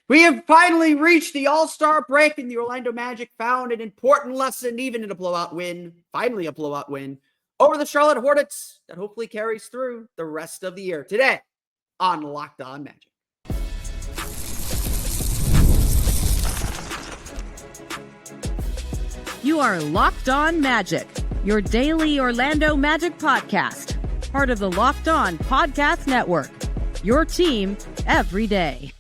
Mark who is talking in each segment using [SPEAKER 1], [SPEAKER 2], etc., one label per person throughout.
[SPEAKER 1] We have finally reached the All-Star break, and the Orlando Magic found an important lesson, even in a blowout win, finally a blowout win, over the Charlotte Hornets that hopefully carries through the rest of the year. Today on Locked On Magic.
[SPEAKER 2] You are Locked On Magic, your daily Orlando Magic podcast, part of the Locked On Podcast Network, your team every day.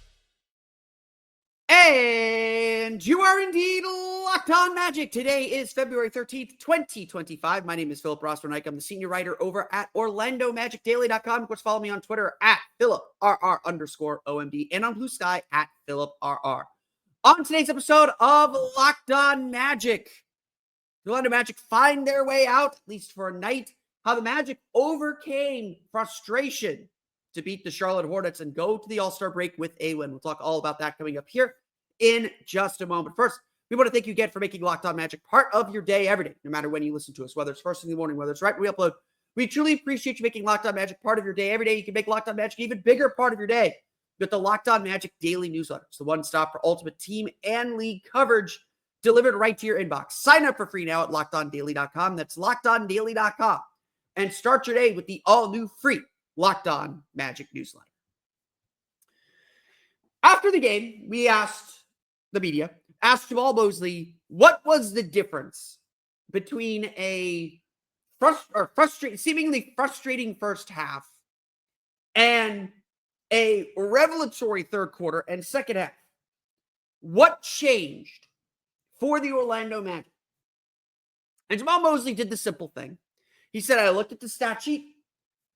[SPEAKER 1] And you are indeed Locked On Magic. Today is February 13th, 2025. My name is Philip Rossman-Ike. I'm the senior writer over at OrlandoMagicDaily.com. Of course, follow me on Twitter at PhilipRR_OMD and on Blue Sky at PhilipRR. On today's episode of Locked On Magic, the Orlando Magic find their way out, at least for a night, how the Magic overcame frustration to beat the Charlotte Hornets and go to the All-Star break with a win. We'll talk all about that coming up here in just a moment. First, we want to thank you again for making Locked On Magic part of your day every day, no matter when you listen to us, whether it's first in the morning, whether it's right when we upload. We truly appreciate you making Locked On Magic part of your day every day. You can make Locked On Magic an even bigger part of your day with the Locked On Magic daily newsletter. It's the one stop for ultimate team and league coverage delivered right to your inbox. Sign up for free now at LockedOnDaily.com. That's LockedOnDaily.com. And start your day with the all-new free Locked On Magic newsletter. After the game, we asked the media, asked Jamal Mosley, what was the difference between a seemingly frustrating first half and a revelatory third quarter and second half? What changed for the Orlando Magic? And Jamal Mosley did the simple thing. He said, I looked at the stat sheet,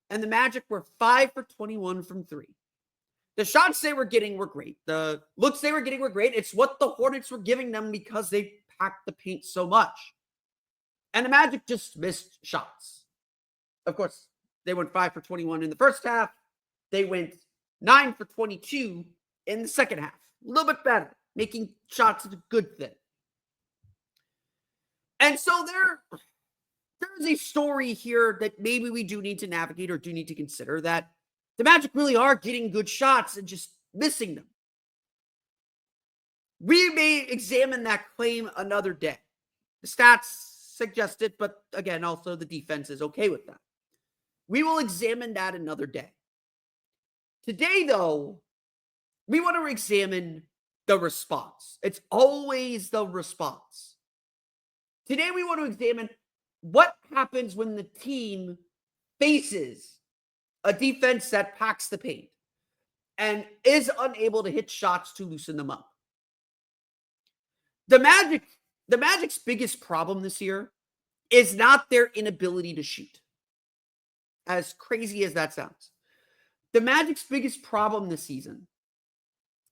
[SPEAKER 1] and the Magic were 5 for 21 from three. The shots they were getting were great. The looks they were getting were great. It's what the Hornets were giving them because they packed the paint so much. And the Magic just missed shots. Of course, they went 5 for 21 in the first half. They went 9 for 22 in the second half. A little bit better. Making shots is a good thing. And so there's a story here that maybe we do need to navigate or do need to consider, that the Magic really are getting good shots and just missing them. We may examine that claim another day. The stats suggest it, but again, also the defense is okay with that. We will examine that another day. Today, though, we want to examine the response. It's always the response. Today, we want to examine what happens when the team faces a defense that packs the paint and is unable to hit shots to loosen them up. The Magic's biggest problem this year is not their inability to shoot. As crazy as that sounds. The Magic's biggest problem this season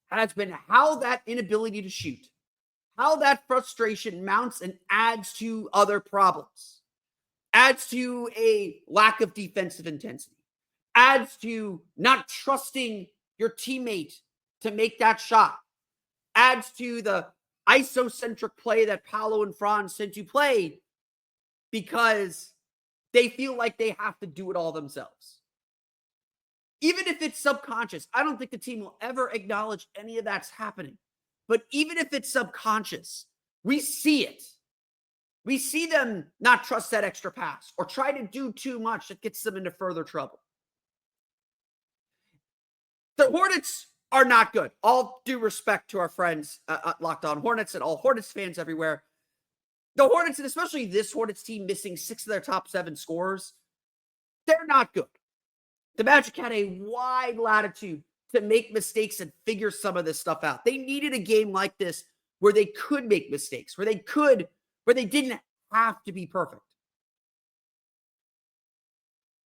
[SPEAKER 1] has been how that inability to shoot, how that frustration mounts and adds to other problems, adds to a lack of defensive intensity, adds to not trusting your teammate to make that shot, adds to the isocentric play that Paolo and Franz tend to play because they feel like they have to do it all themselves. Even if it's subconscious, I don't think the team will ever acknowledge any of that's happening. But even if it's subconscious, we see it. We see them not trust that extra pass or try to do too much that gets them into further trouble. The Hornets are not good. All due respect to our friends at Locked On Hornets and all Hornets fans everywhere. The Hornets, and especially this Hornets team missing 6 of their top 7 scorers, they're not good. The Magic had a wide latitude to make mistakes and figure some of this stuff out. They needed a game like this where they could make mistakes, where they didn't have to be perfect.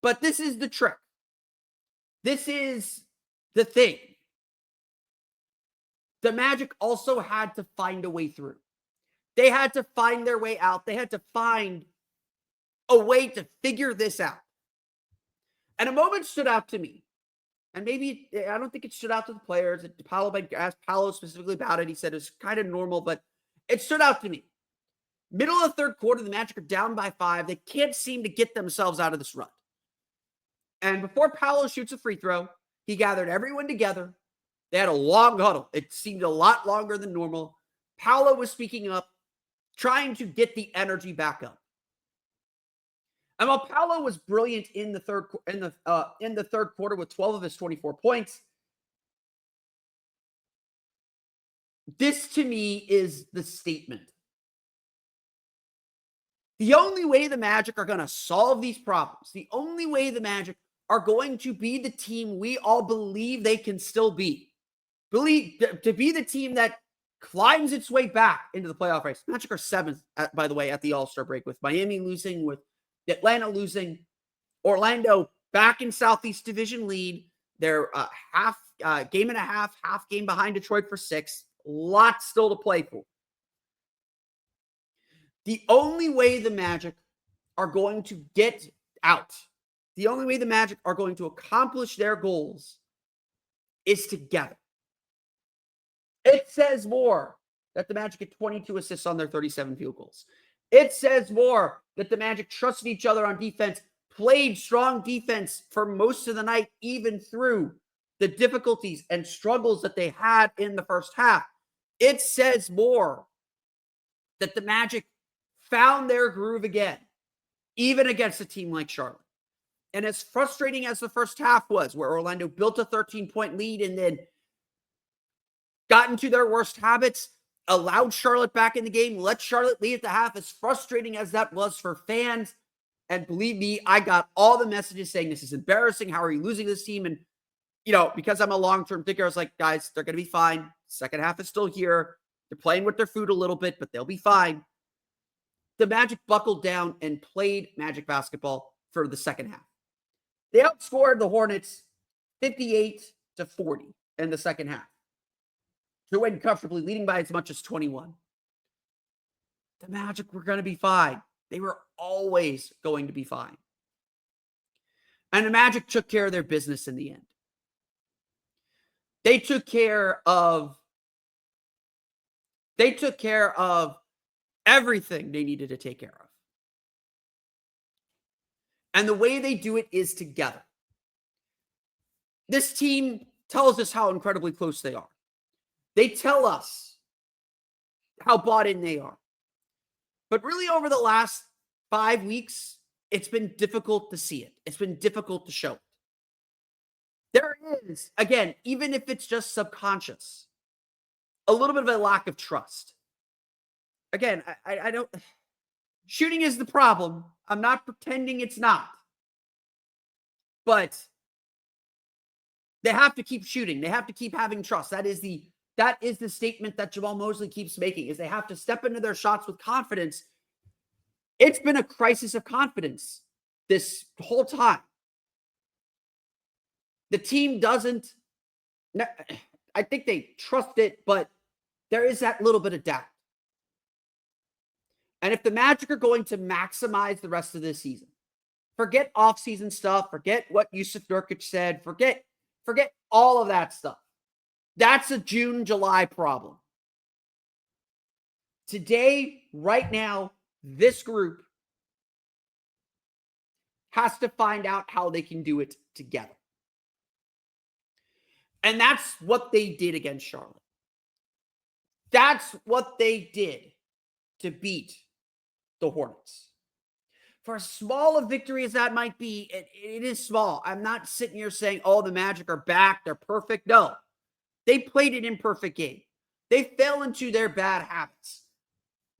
[SPEAKER 1] But this is the trick. This is the thing. The Magic also had to find a way through. They had to find their way out. They had to find a way to figure this out. And a moment stood out to me. And maybe, I don't think it stood out to the players. Paolo asked Paolo specifically about it. He said it was kind of normal, but it stood out to me. Middle of the third quarter, the Magic are down by 5. They can't seem to get themselves out of this rut. And before Paolo shoots a free throw, he gathered everyone together. They had a long huddle. It seemed a lot longer than normal. Paolo was speaking up, trying to get the energy back up. And while Paolo was brilliant in the third quarter with 12 of his 24 points, this to me is the statement. The only way the Magic are going to solve these problems, the only way the Magic are going to be the team we all believe they can still be, to be the team that climbs its way back into the playoff race. Magic are 7th, by the way, at the All-Star break, with Miami losing, with Atlanta losing, Orlando back in Southeast Division lead. They're game and a half game behind Detroit for 6th. Lots still to play for. The only way the Magic are going to get out, the only way the Magic are going to accomplish their goals is together. It says more that the Magic get 22 assists on their 37 field goals. It says more that the Magic trusted each other on defense, played strong defense for most of the night, even through the difficulties and struggles that they had in the first half. It says more that the Magic found their groove again, even against a team like Charlotte. And as frustrating as the first half was, where Orlando built a 13-point lead and then got into their worst habits, allowed Charlotte back in the game, let Charlotte lead at the half, as frustrating as that was for fans. And believe me, I got all the messages saying this is embarrassing. How are you losing this team? And, because I'm a long-term thinker, I was like, guys, they're going to be fine. Second half is still here. They're playing with their food a little bit, but they'll be fine. The Magic buckled down and played Magic basketball for the second half. They outscored the Hornets 58-40 in the second half to win comfortably, leading by as much as 21. The Magic were going to be fine. They were always going to be fine. And the Magic took care of their business in the end. They took care of everything they needed to take care of. And the way they do it is together. This team tells us how incredibly close they are. They tell us how bought in they are. But really, over the last 5 weeks, it's been difficult to see it. It's been difficult to show it. There is, again, even if it's just subconscious, a little bit of a lack of trust. Again, I don't... Shooting is the problem. I'm not pretending it's not. But they have to keep shooting. They have to keep having trust. That is the statement that Jamal Mosley keeps making, is they have to step into their shots with confidence. It's been a crisis of confidence this whole time. The team doesn't... I think they trust it, but there is that little bit of doubt. And if the Magic are going to maximize the rest of this season, forget offseason stuff, forget what Yusuf Nurkic said, forget all of that stuff. That's a June, July problem. Today, right now, this group has to find out how they can do it together. And that's what they did against Charlotte. That's what they did to beat the Hornets. For as small a victory as that might be, it is small. I'm not sitting here saying, oh, the Magic are back, they're perfect. No. They played an imperfect game. They fell into their bad habits.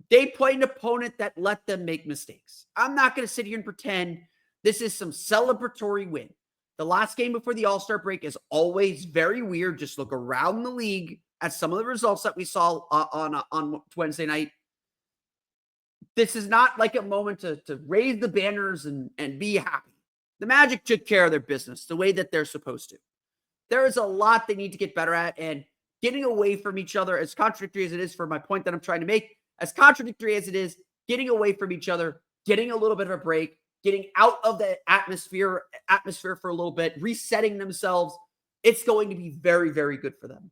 [SPEAKER 1] They played an opponent that let them make mistakes. I'm not going to sit here and pretend this is some celebratory win. The last game before the All-Star break is always very weird. Just look around the league at some of the results that we saw on Wednesday night. This is not like a moment to raise the banners and be happy. The Magic took care of their business the way that they're supposed to. There is a lot they need to get better at, and getting away from each other, as contradictory as it is for my point that I'm trying to make, as contradictory as it is, getting away from each other, getting a little bit of a break, getting out of the atmosphere for a little bit, resetting themselves, it's going to be very, very good for them.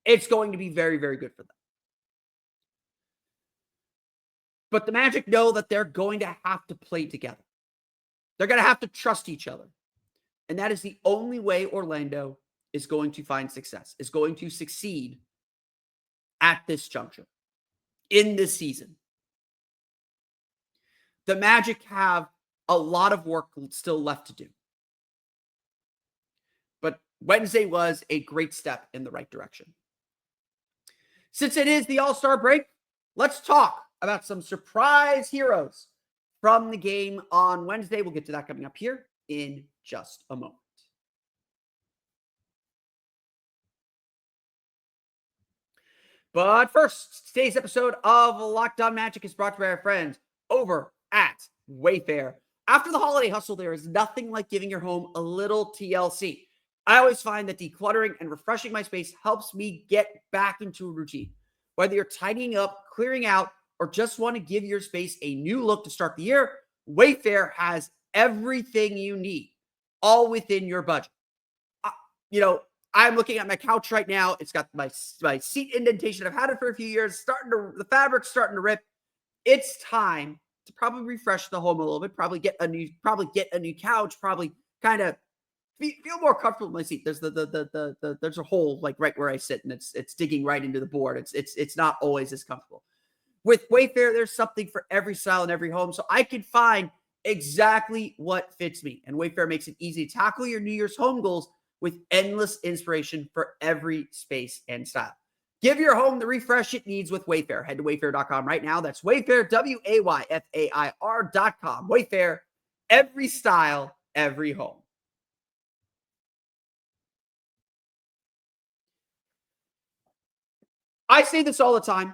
[SPEAKER 1] It's going to be very, very good for them. But the Magic know that they're going to have to play together. They're going to have to trust each other. And that is the only way Orlando is going to find success, is going to succeed at this juncture in this season. The Magic have a lot of work still left to do. But Wednesday was a great step in the right direction. Since it is the All-Star break, let's talk about some surprise heroes from the game on Wednesday. We'll get to that coming up here in just a moment. But first, today's episode of Locked On Magic is brought to you by our friends over at Wayfair. After the holiday hustle, there is nothing like giving your home a little TLC. I always find that decluttering and refreshing my space helps me get back into a routine. Whether you're tidying up, clearing out, or just want to give your space a new look to start the year, Wayfair has everything you need, all within your budget. I'm looking at my couch right now. It's got my seat indentation. I've had it for a few years. The fabric's starting to rip. It's time to probably refresh the home a little bit. Probably get a new couch. Probably kind of feel more comfortable in my seat. There's there's a hole like right where I sit, and it's digging right into the board. It's not always as comfortable. With Wayfair, there's something for every style and every home, so I can find exactly what fits me. And Wayfair makes it easy to tackle your New Year's home goals with endless inspiration for every space and style. Give your home the refresh it needs with Wayfair. Head to wayfair.com right now. That's Wayfair, WAYFAIR.com. Wayfair, every style, every home. I say this all the time.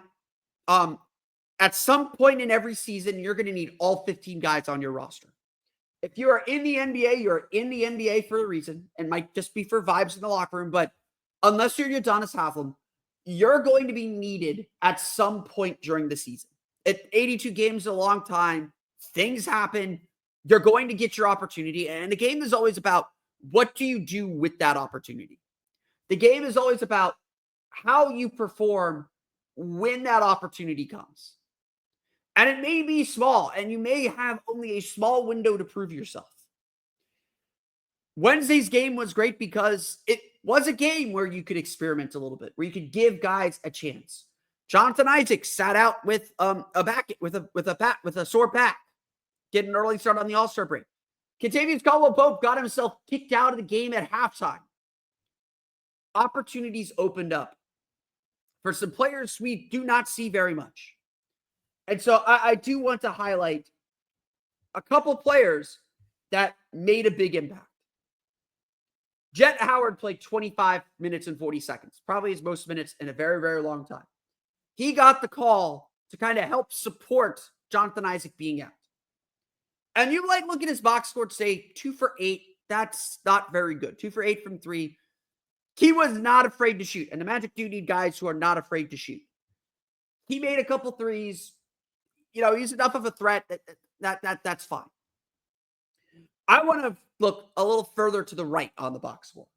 [SPEAKER 1] At some point in every season, you're going to need all 15 guys on your roster. If you are in the NBA, you're in the NBA for a reason. It might just be for vibes in the locker room, but unless you're Udonis Haslem, you're going to be needed at some point during the season. 82 games is a long time. Things happen. You're going to get your opportunity, and the game is always about what do you do with that opportunity. The game is always about how you perform when that opportunity comes. And it may be small, and you may have only a small window to prove yourself. Wednesday's game was great because it was a game where you could experiment a little bit, where you could give guys a chance. Jonathan Isaac sat out with a sore back, getting an early start on the All-Star break. Kentavious Caldwell-Pope got himself kicked out of the game at halftime. Opportunities opened up for some players we do not see very much. And so I do want to highlight a couple players that made a big impact. Jett Howard played 25 minutes and 40 seconds, probably his most minutes in a very, very long time. He got the call to kind of help support Jonathan Isaac being out. And you might look at his box score and say 2 for 8. That's not very good. 2 for 8 from 3. He was not afraid to shoot. And the Magic do need guys who are not afraid to shoot. He made a couple threes. He's enough of a threat that's fine. I want to look a little further to the right on the box score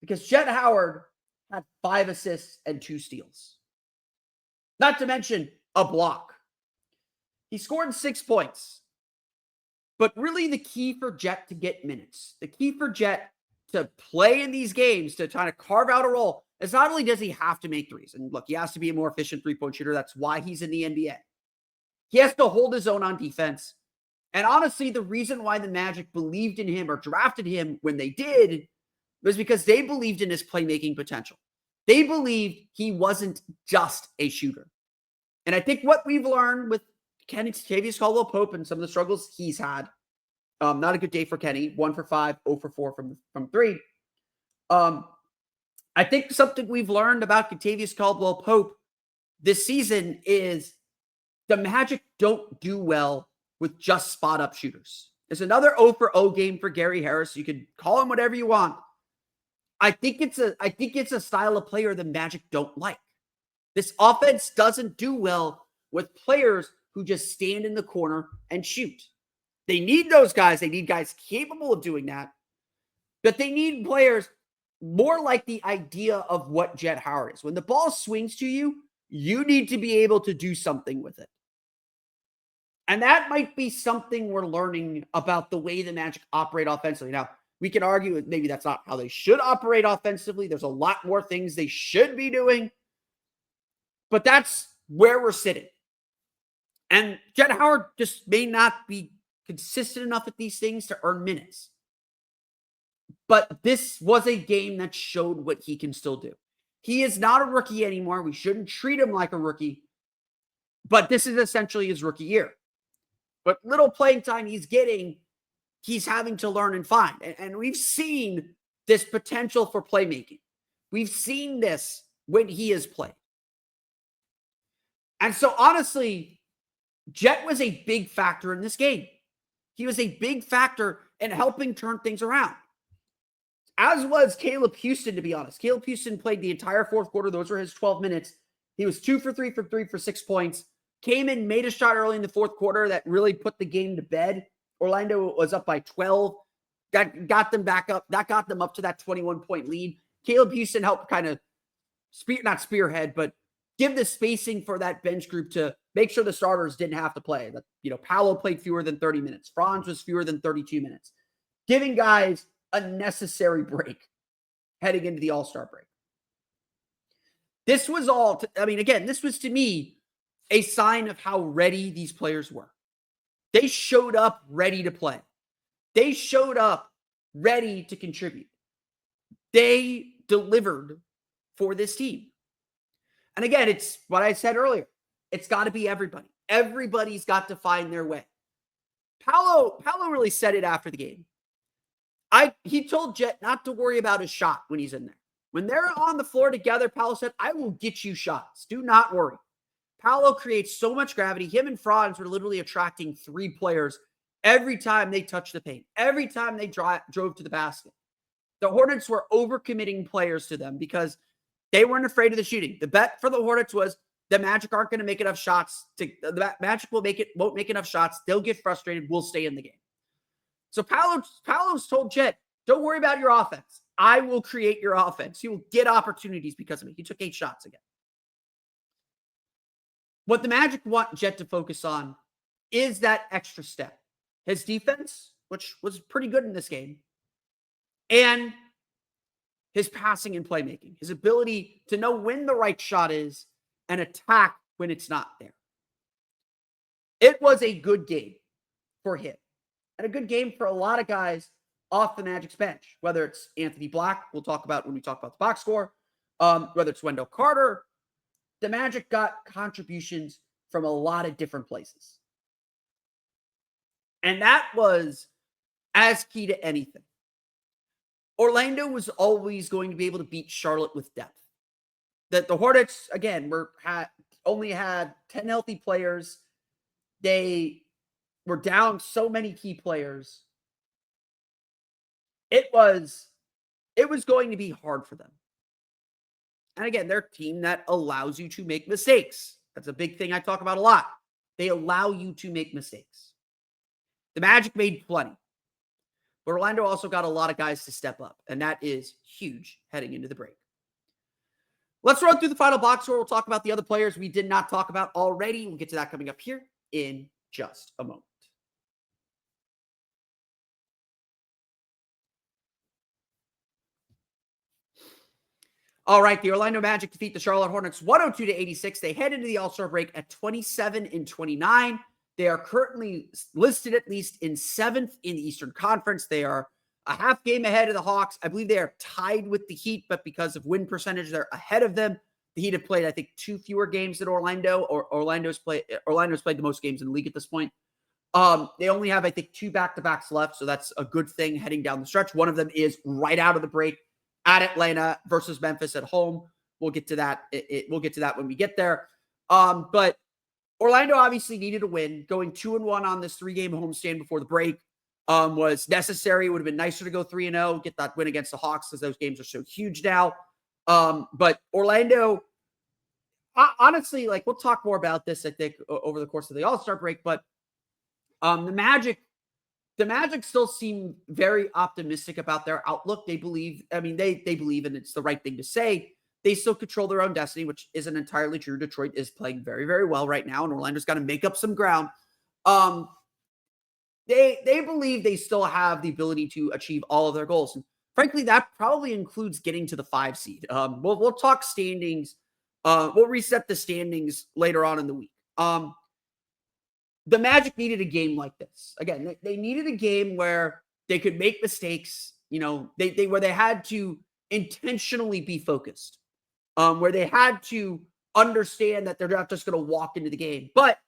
[SPEAKER 1] because Jett Howard had 5 assists and 2 steals. Not to mention a block. He scored 6 points. But really the key for Jett to get minutes, the key for Jett to play in these games, to try to carve out a role, is not only does he have to make threes, and look, he has to be a more efficient three-point shooter. That's why he's in the NBA. He has to hold his own on defense. And honestly, the reason why the Magic believed in him or drafted him when they did was because they believed in his playmaking potential. They believed he wasn't just a shooter. And I think what we've learned with Kentavious Caldwell-Pope and some of the struggles he's had, not a good day for Kenny, 1 for 5, 0 for 4 from 3. I think something we've learned about Kentavious Caldwell-Pope this season is the Magic don't do well with just spot-up shooters. It's another 0 for 0 game for Gary Harris. You can call him whatever you want. I think it's a style of player the Magic don't like. This offense doesn't do well with players who just stand in the corner and shoot. They need those guys. They need guys capable of doing that. But they need players more like the idea of what Jett Howard is. When the ball swings to you, you need to be able to do something with it. And that might be something we're learning about the way the Magic operate offensively. Now, We can argue that maybe that's not how they should operate offensively. There's a lot more things they should be doing. But that's where we're sitting. And Jett Howard just may not be consistent enough at these things to earn minutes. But this was a game that showed what he can still do. He is not a rookie anymore. We shouldn't treat him like a rookie. But this is essentially his rookie year. But little playing time he's getting, he's having to learn and find. And we've seen this potential for playmaking. We've seen this when he has played. And so honestly, Jett was a big factor in this game. He was a big factor in helping turn things around. As was Caleb Houston, to be honest. Caleb Houston played the entire fourth quarter. Those were his 12 minutes. He was 2 for 3 for 6 points. Came in, made a shot early in the fourth quarter that really put the game to bed. Orlando was up by 12. That got them back up. That got them up to that 21-point lead. Caleb Houston helped kind of not spearhead, but give the spacing for that bench group to make sure the starters didn't have to play. That, Paolo played fewer than 30 minutes. Franz was fewer than 32 minutes. Giving guys a necessary break heading into the All-Star break. This was all, this was to me a sign of how ready these players were. They showed up ready to play. They showed up ready to contribute. They delivered for this team. And again, it's what I said earlier. It's got to be everybody. Everybody's got to find their way. Paolo really said it after the game. He told Jett not to worry about his shot when he's in there. When they're on the floor together, Paolo said, I will get you shots. Do not worry. Paolo creates so much gravity. Him and Franz were literally attracting 3 players every time they touched the paint, every time they drove to the basket. The Hornets were overcommitting players to them because they weren't afraid of the shooting. The bet for the Hornets was the Magic aren't going to make enough shots. The Magic won't make enough shots. They'll get frustrated. We'll stay in the game. So Paolo's told Jett, don't worry about your offense. I will create your offense. You will get opportunities because of me. He took 8 shots again. What the Magic want Jett to focus on is that extra step. His defense, which was pretty good in this game, and his passing and playmaking, his ability to know when the right shot is and attack when it's not there. It was a good game for him and a good game for a lot of guys off the Magic's bench, whether it's Anthony Black, we'll talk about when we talk about the box score, whether it's Wendell Carter. The Magic got contributions from a lot of different places. And that was as key to anything. Orlando was always going to be able to beat Charlotte with depth. That the Hornets, again, only had 10 healthy players. They were down so many key players. It was going to be hard for them. And again, they're a team that allows you to make mistakes. That's a big thing I talk about a lot. They allow you to make mistakes. The Magic made plenty. But Orlando also got a lot of guys to step up. And that is huge heading into the break. Let's run through the final box score. We'll talk about the other players we did not talk about already. We'll get to that coming up here in just a moment. All right, the Orlando Magic defeat the Charlotte Hornets 102-86. They head into the All-Star break at 27-29. They are currently listed at least in 7th in the Eastern Conference. They are a half game ahead of the Hawks. I believe they are tied with the Heat, but because of win percentage, they're ahead of them. The Heat have played, I think, 2 fewer games than Orlando, or Orlando's played the most games in the league at this point. They only have, I think, 2 back-to-backs left, so that's a good thing heading down the stretch. One of them is right out of the break at Atlanta versus Memphis at home. We'll get to that. We'll get to that when we get there. But Orlando obviously needed a win. Going 2-1 on this 3-game homestand before the break was necessary. It would have been nicer to go 3-0, get that win against the Hawks because those games are so huge now. But Orlando, honestly, we'll talk more about this, I think, over the course of the All-Star break. But the Magic still seem very optimistic about their outlook. They believe, they believe, and it's the right thing to say, they still control their own destiny, which isn't entirely true. Detroit is playing very, very well right now, and Orlando's got to make up some ground. they believe they still have the ability to achieve all of their goals. And frankly, that probably includes getting to the 5 seed. We'll talk standings. We'll reset the standings later on in the week. The Magic needed a game like this. Again, they needed a game where they could make mistakes. Where they had to intentionally be focused. Where they had to understand that they're not just going to walk into the game, but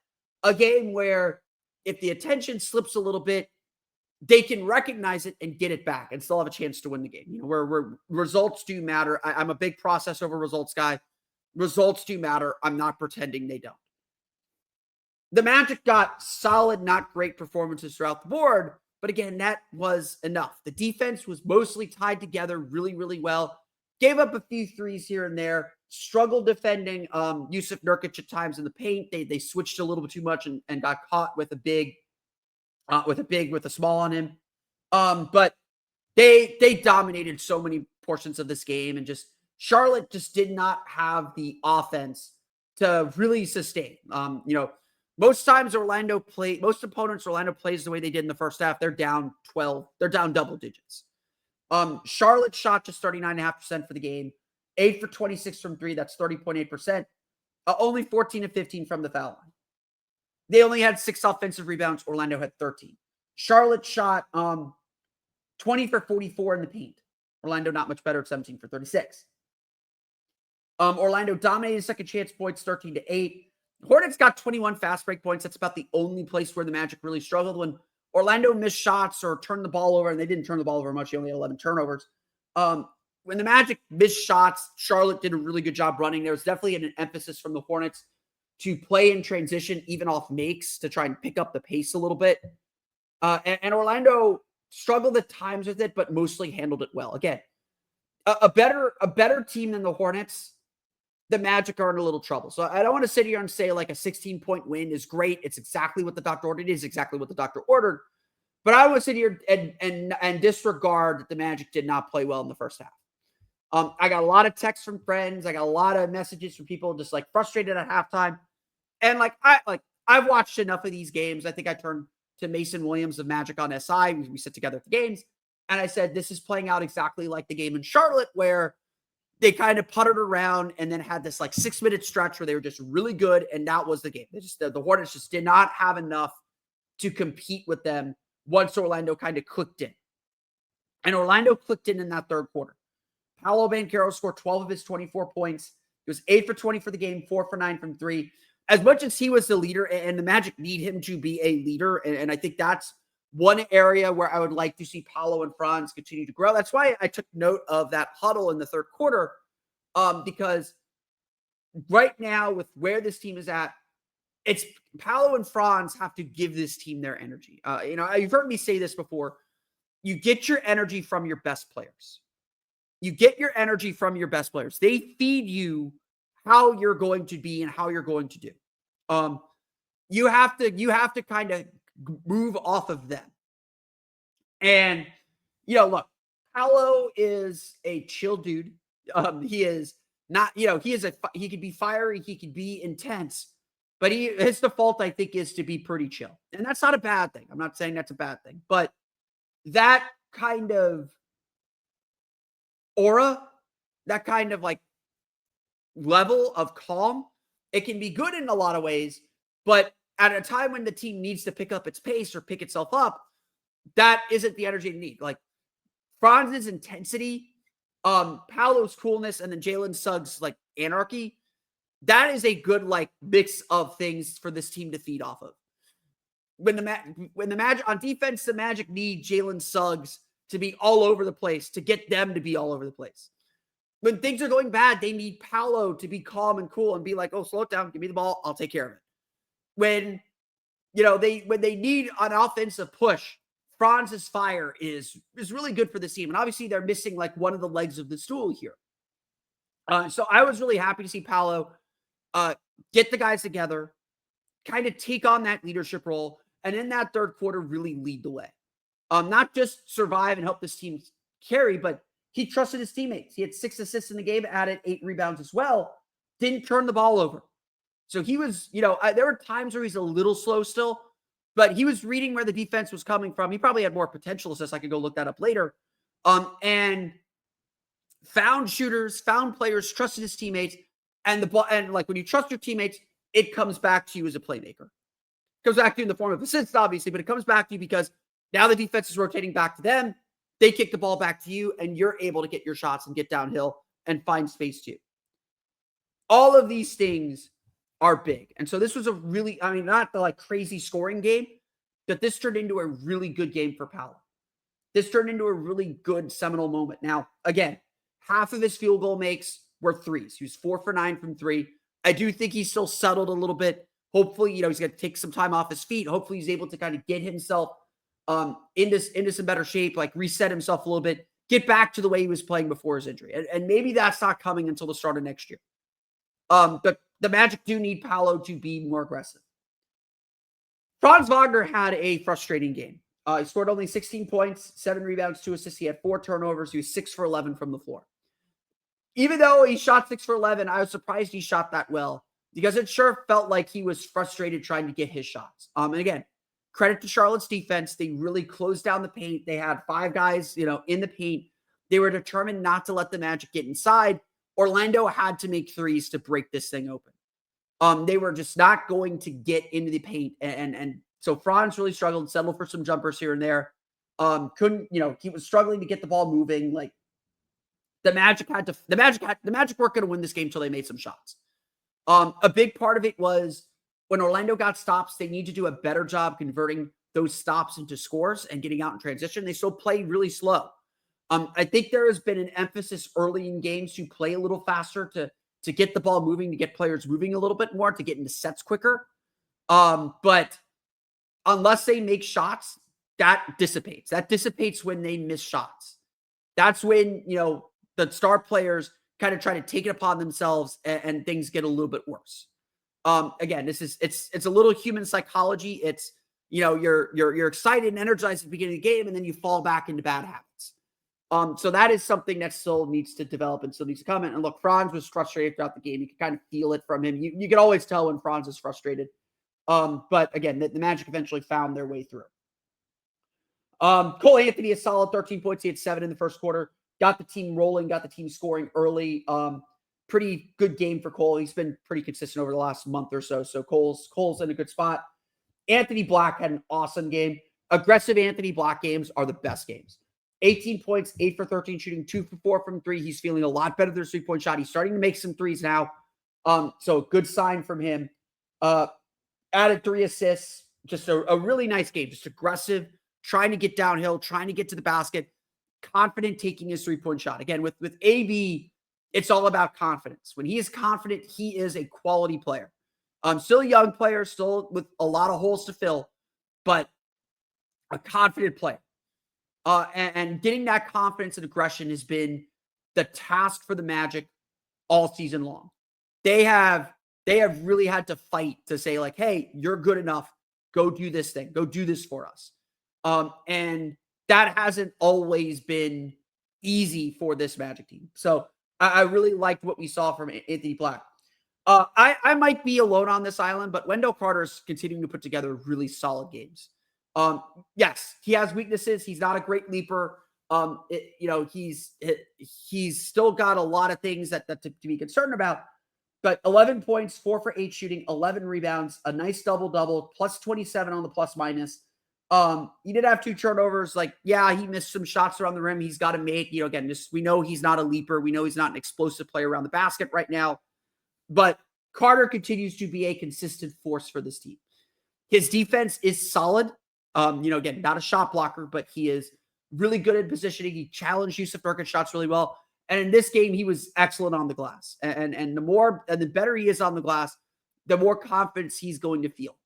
[SPEAKER 1] a game where if the attention slips a little bit, they can recognize it and get it back and still have a chance to win the game. Where results do matter. I'm a big process over results guy. Results do matter. I'm not pretending they don't. The Magic got solid, not great performances throughout the board, but again, that was enough. The defense was mostly tied together really, really well. Gave up a few threes here and there. Struggled defending Yusuf Nurkic at times in the paint. They switched a little bit too much and got caught with a small on him. But they dominated so many portions of this game, and just Charlotte just did not have the offense to really sustain. Most opponents Orlando plays the way they did in the first half. They're down 12. They're down double digits. Charlotte shot just 39.5% for the game. 8 for 26 from 3. That's 30.8%. Only 14 of 15 from the foul line. They only had 6 offensive rebounds. Orlando had 13. Charlotte shot 20 for 44 in the paint. Orlando not much better at 17 for 36. Orlando dominated second chance points 13-8. Hornets got 21 fast break points. That's about the only place where the Magic really struggled. When Orlando missed shots or turned the ball over, and they didn't turn the ball over much. They only had 11 turnovers. When the Magic missed shots, Charlotte did a really good job running. There was definitely an emphasis from the Hornets to play in transition, even off makes, to try and pick up the pace a little bit. And Orlando struggled at times with it, but mostly handled it well. Again, a better team than the Hornets. The Magic are in a little trouble. So I don't want to sit here and say like a 16-point win is great. It's exactly what the doctor ordered. It is exactly what the doctor ordered. But I would sit here and disregard that the Magic did not play well in the first half. I got a lot of texts from friends. I got a lot of messages from people just like frustrated at halftime. And I've watched enough of these games. I think I turned to Mason Williams of Magic on SI. We sit together at the games. And I said, this is playing out exactly like the game in Charlotte, where they kind of puttered around and then had this like 6-minute stretch where they were just really good. And that was the game. The Hornets just did not have enough to compete with them once Orlando kind of clicked in. And Orlando clicked in that third quarter. Paolo Banchero scored 12 of his 24 points. He was 8 for 20 for the game, 4 for 9 from 3. As much as he was the leader, and the Magic need him to be a leader, and I think that's one area where I would like to see Paolo and Franz continue to grow. That's why I took note of that huddle in the third quarter, because right now with where this team is at, it's Paolo and Franz have to give this team their energy. You've heard me say this before. You get your energy from your best players. You get your energy from your best players. They feed you how you're going to be and how you're going to do. You have to kind of move off of them. And, look, Paolo is a chill dude. He is not, he could be fiery, he could be intense, but his default, I think, is to be pretty chill. And that's not a bad thing. I'm not saying that's a bad thing, but that kind of aura, that kind of like level of calm, it can be good in a lot of ways, but at a time when the team needs to pick up its pace or pick itself up, that isn't the energy you need. Like Franz's intensity, Paolo's coolness, and then Jalen Suggs' like anarchy, that is a good like mix of things for this team to feed off of. When the Magic on defense, the Magic need Jalen Suggs to be all over the place, to get them to be all over the place. When things are going bad, they need Paolo to be calm and cool and be like, oh, slow it down, give me the ball, I'll take care of it. When they need an offensive push, Franz's fire is really good for this team. And obviously they're missing like one of the legs of the stool here. So I was really happy to see Paolo get the guys together, kind of take on that leadership role, and in that third quarter really lead the way. Not just survive and help this team carry, but he trusted his teammates. He had 6 assists in the game, added 8 rebounds as well. Didn't turn the ball over. So he was, there were times where he's a little slow still, but he was reading where the defense was coming from. He probably had more potential assists. I could go look that up later. And found shooters, found players, trusted his teammates, and the ball. And like when you trust your teammates, it comes back to you as a playmaker. It comes back to you in the form of assists, obviously, but it comes back to you because now the defense is rotating back to them. They kick the ball back to you, and you're able to get your shots and get downhill and find space too. All of these things are big. And so this was a really, I mean, not the like crazy scoring game, but this turned into a really good game for Paolo. This turned into a really good seminal moment. Now, again, half of his field goal makes were threes. He was 4 for 9 from 3. I do think he's still settled a little bit. Hopefully, he's going to take some time off his feet. Hopefully, he's able to kind of get himself into some better shape, like reset himself a little bit, get back to the way he was playing before his injury. And maybe that's not coming until the start of next year. But the Magic do need Paolo to be more aggressive. Franz Wagner had a frustrating game. He scored only 16 points, 7 rebounds, 2 assists. He had 4 turnovers. He was 6 for 11 from the floor. Even though he shot 6 for 11, I was surprised he shot that well because it sure felt like he was frustrated trying to get his shots. And again, credit to Charlotte's defense. They really closed down the paint. They had 5 guys, in the paint. They were determined not to let the Magic get inside. Orlando had to make threes to break this thing open. They were just not going to get into the paint. And so Franz really struggled, settled for some jumpers here and there. He was struggling to get the ball moving. Like the Magic weren't going to win this game until they made some shots. A big part of it was when Orlando got stops, they need to do a better job converting those stops into scores and getting out in transition. They still play really slow. I think there has been an emphasis early in games to play a little faster, to get the ball moving, to get players moving a little bit more, to get into sets quicker. But unless they make shots, that dissipates. That dissipates when they miss shots. That's when, the star players kind of try to take it upon themselves and things get a little bit worse. Again, it's a little human psychology. It's, you're excited and energized at the beginning of the game, and then you fall back into bad habits. So that is something that still needs to develop and still needs to come in. And look, Franz was frustrated throughout the game. You can kind of feel it from him. You can always tell when Franz is frustrated. But again, the Magic eventually found their way through. Cole Anthony, a solid 13 points. He had 7 in the first quarter. Got the team rolling, got the team scoring early. Pretty good game for Cole. He's been pretty consistent over the last month or so. So Cole's in a good spot. Anthony Black had an awesome game. Aggressive Anthony Black games are the best games. 18 points, 8 for 13 shooting, 2 for 4 from 3. He's feeling a lot better than his 3-point shot. He's starting to make some threes now. So good sign from him. Added 3 assists. Just a really nice game. Just aggressive, trying to get downhill, trying to get to the basket, confident taking his 3-point shot. Again, with AB, it's all about confidence. When he is confident, he is a quality player. Still a young player, still with a lot of holes to fill, but a confident player. And getting that confidence and aggression has been the task for the Magic all season long. They have really had to fight to say like, hey, you're good enough. Go do this thing. Go do this for us. And that hasn't always been easy for this Magic team. So I really liked what we saw from Anthony Black. I might be alone on this island, but Wendell Carter's continuing to put together really solid games. Yes, he has weaknesses. He's not a great leaper. He's still got a lot of things that to be concerned about. But 11 points, 4 for 8 shooting, 11 rebounds, a nice double-double, plus 27 on the plus-minus. He did have 2 turnovers. Like, yeah, he missed some shots around the rim. He's got to make, again, we know he's not a leaper. We know he's not an explosive player around the basket right now. But Carter continues to be a consistent force for this team. His defense is solid. Again, not a shot blocker, but he is really good at positioning. He challenged Yusuf Nurkic shots really well. And in this game, he was excellent on the glass. And the better he is on the glass, the more confidence he's going to feel.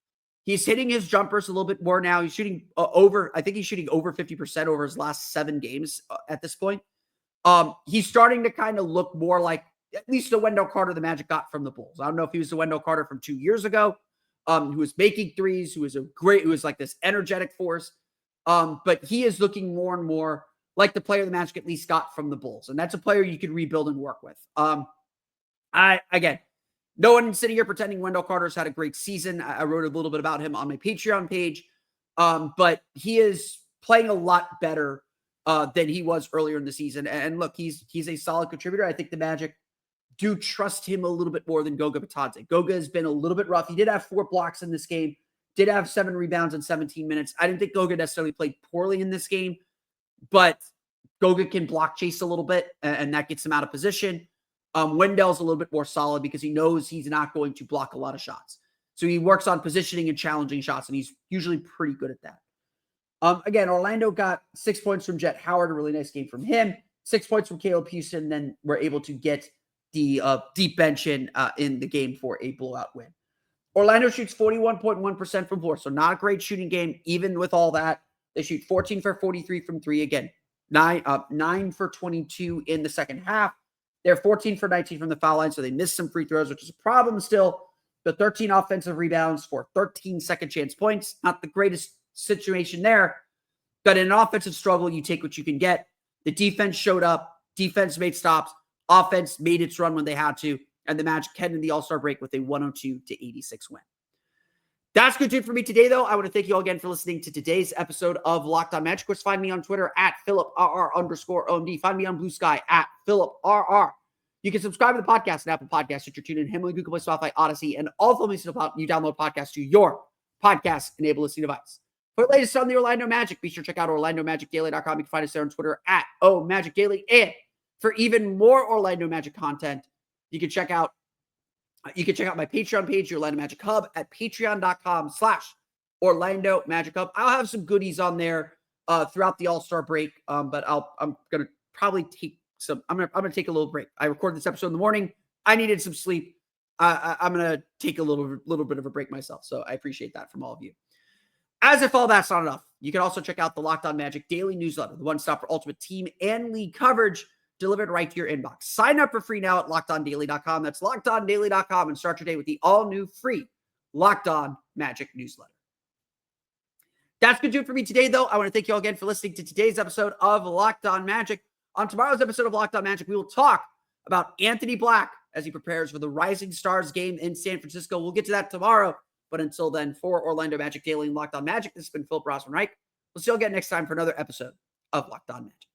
[SPEAKER 1] He's hitting his jumpers a little bit more now. He's shooting over 50% over his last 7 games at this point. He's starting to kind of look more like at least the Wendell Carter the Magic got from the Bulls. I don't know if he was the Wendell Carter from 2 years ago, who was making threes, who was like this energetic force. But he is looking more and more like the player the Magic at least got from the Bulls. And that's a player you can rebuild and work with. No one sitting here pretending Wendell Carter's had a great season. I wrote a little bit about him on my Patreon page. But he is playing a lot better than he was earlier in the season. And look, he's a solid contributor. I think the Magic do trust him a little bit more than Goga Bitadze. Goga has been a little bit rough. He did have 4 blocks in this game, did have 7 rebounds in 17 minutes. I didn't think Goga necessarily played poorly in this game, but Goga can block chase a little bit, and that gets him out of position. Wendell's a little bit more solid because he knows he's not going to block a lot of shots. So he works on positioning and challenging shots, and he's usually pretty good at that. Again, Orlando got 6 points from Jet Howard, a really nice game from him. 6 points from Caleb Houston, then we're able to get the deep bench in the game for a blowout win. Orlando shoots 41.1% from 4, so not a great shooting game. Even with all that, they shoot 14 for 43 from 3. Again, 9 for 22 in the second half. They're 14 for 19 from the foul line, so they missed some free throws, which is a problem still. But 13 offensive rebounds for 13 second chance points. Not the greatest situation there, but in an offensive struggle, you take what you can get. The defense showed up. Defense made stops. Offense made its run when they had to, and the Magic headed in the All-Star break with a 102-86 win. That's good for me today, though. I want to thank you all again for listening to today's episode of Locked On Magic. Of course, find me on Twitter at PhilipRR_OMD. Find me on Blue Sky at PhilipRR. You can subscribe to the podcast on Apple Podcasts, Stitcher, TuneIn, Himalaya, Google Play, Spotify, Odyssey, and all the places you download podcasts to your podcast-enabled listening device. For the latest on the Orlando Magic, be sure to check out OrlandoMagicDaily.com. You can find us there on Twitter at OMagicDaily. And for even more Orlando Magic content, you can check out my Patreon page, the Orlando Magic Hub, at patreon.com/Orlando Magic Hub. I'll have some goodies on there throughout the All-Star break, but I'm going to probably take I'm going to take a little break. I recorded this episode in the morning. I needed some sleep. I'm going to take a little bit of a break myself, so I appreciate that from all of you. As if all that's not enough, you can also check out the Locked On Magic daily newsletter, the one-stop for ultimate team and league coverage delivered right to your inbox. Sign up for free now at LockedOnDaily.com. That's LockedOnDaily.com, and start your day with the all-new free Locked On Magic newsletter. That's going to do it for me today, though. I want to thank you all again for listening to today's episode of Locked On Magic. On tomorrow's episode of Locked On Magic, we will talk about Anthony Black as he prepares for the Rising Stars game in San Francisco. We'll get to that tomorrow. But until then, for Orlando Magic Daily and Locked On Magic, this has been Philip Rossman-Reich. We'll see you all again next time for another episode of Locked On Magic.